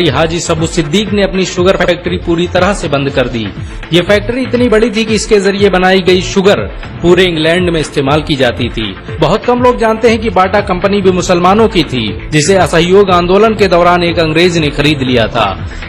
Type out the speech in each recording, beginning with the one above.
हाजी सबू सिद्दीक ने अपनी शुगर फैक्ट्री पूरी तरह से बंद कर दी। ये फैक्ट्री इतनी बड़ी थी कि इसके जरिए बनाई गई शुगर पूरे इंग्लैंड में इस्तेमाल की जाती थी। बहुत कम लोग जानते हैं कि बाटा कंपनी भी मुसलमानों की थी, जिसे असहयोग आंदोलन के दौरान एक अंग्रेज ने खरीद लिया था।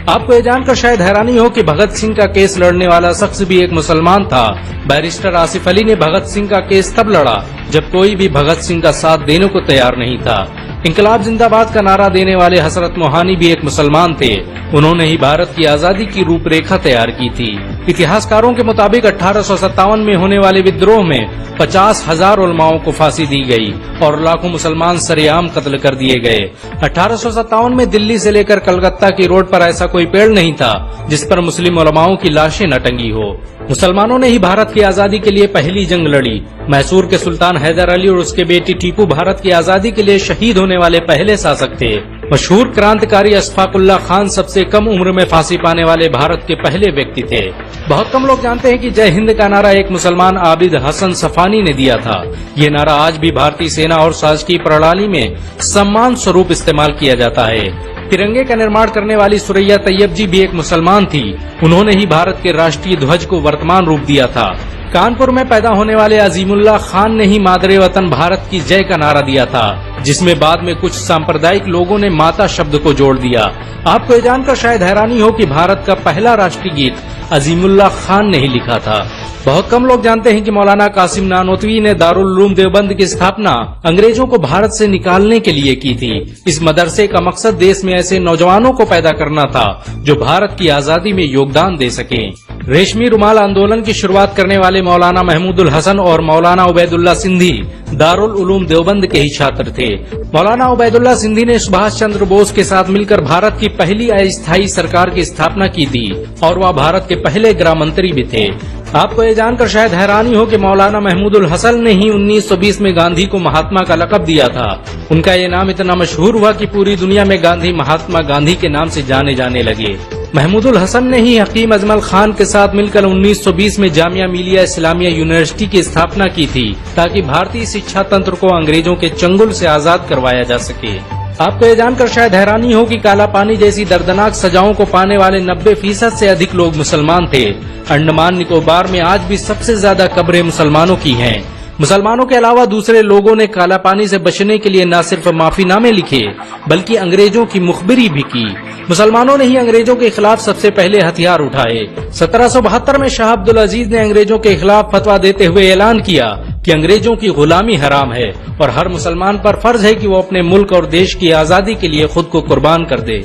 आपको ये जानकर शायद हैरानी हो कि भगत सिंह का केस लड़ने वाला शख्स भी एक मुसलमान था। बैरिस्टर आसिफ अली ने भगत सिंह का केस तब लड़ा जब कोई भी भगत सिंह का साथ देने को तैयार नहीं था। इंकलाब जिंदाबाद का नारा देने वाले हजरत मोहानी भी एक मुसलमान थे। उन्होंने ही भारत की आजादी की रूपरेखा तैयार की थी। इतिहासकारों के मुताबिक 1857 में होने वाले विद्रोह में 50,000 उलमाओं को फांसी दी गई और लाखों मुसलमान सरेआम कत्ल कर दिए गए। 1857 में दिल्ली से लेकर कलकत्ता की रोड पर ऐसा कोई पेड़ नहीं था जिस पर मुस्लिम उलमाओं की लाशें न टंगी हो। मुसलमानों ने ही भारत की आजादी के लिए पहली जंग लड़ी। मैसूर के सुल्तान हैदर अली और उसके बेटी टीपू भारत की आजादी के लिए शहीद होने वाले पहले शासक थे। मशहूर क्रांतिकारी अशफाकुल्लाह खान सबसे कम उम्र में फांसी पाने वाले भारत के पहले व्यक्ति थे। बहुत कम लोग जानते हैं कि जय हिंद का नारा एक मुसलमान आबिद हसन सफानी ने दिया था। ये नारा आज भी भारतीय सेना और शासकीय प्रणाली में सम्मान स्वरूप इस्तेमाल किया जाता है। तिरंगे का निर्माण करने वाली सुरैया तैयब जी भी एक मुसलमान थी। उन्होंने ही भारत के राष्ट्रीय ध्वज को वर्तमान रूप दिया था। कानपुर में पैदा होने वाले अजीमुल्लाह खान ने ही मादरे वतन भारत की जय का नारा दिया था, जिसमें बाद में कुछ सांप्रदायिक लोगों ने माता शब्द को जोड़ दिया। आपको ये जानकर शायद हैरानी हो कि भारत का पहला राष्ट्रीय गीत अजीमुल्लाह खान ने ही लिखा था। बहुत कम लोग जानते हैं कि मौलाना कासिम नानोतवी ने दारुल उलूम देवबंद की स्थापना अंग्रेजों को भारत से निकालने के लिए की थी। इस मदरसे का मकसद देश में ऐसे नौजवानों को पैदा करना था जो भारत की आजादी में योगदान दे सकें। रेशमी रुमाल आंदोलन की शुरुआत करने वाले मौलाना महमूदुल हसन और मौलाना उबैदुल्ला सिंधी दारुल उलूम देवबंद के ही छात्र थे। मौलाना उबैदुल्ला सिंधी ने सुभाष चंद्र बोस के साथ मिलकर भारत की पहली अस्थायी सरकार की स्थापना की थी और वह भारत के पहले गृह मंत्री भी थे। आपको ये जानकर शायद हैरानी हो कि मौलाना महमूदुल हसन ने ही 1920 में गांधी को महात्मा का लक़ब दिया था। उनका ये नाम इतना मशहूर हुआ कि पूरी दुनिया में गांधी महात्मा गांधी के नाम से जाने जाने लगे। महमूदुल हसन ने ही हकीम अजमल खान के साथ मिलकर 1920 में जामिया मिलिया इस्लामिया यूनिवर्सिटी की स्थापना की थी, ताकि भारतीय शिक्षा तंत्र को अंग्रेजों के चंगुल से आजाद करवाया जा सके। आपको ये जानकर शायद हैरानी हो कि काला पानी जैसी दर्दनाक सजाओं को पाने वाले 90% से अधिक लोग मुसलमान थे। अंडमान निकोबार में आज भी सबसे ज्यादा कब्रें मुसलमानों की हैं। मुसलमानों के अलावा दूसरे लोगों ने काला पानी से बचने के लिए न सिर्फ माफीनामे लिखे बल्कि अंग्रेजों की मुखबिरी भी की। मुसलमानों ने ही अंग्रेजों के खिलाफ सबसे पहले हथियार उठाए। 1772 में शाह अब्दुल अजीज ने अंग्रेजों के खिलाफ फतवा देते हुए ऐलान किया कि अंग्रेजों की गुलामी हराम है और हर मुसलमान पर फर्ज है कि वो अपने मुल्क और देश की आजादी के लिए खुद को कुर्बान कर दे।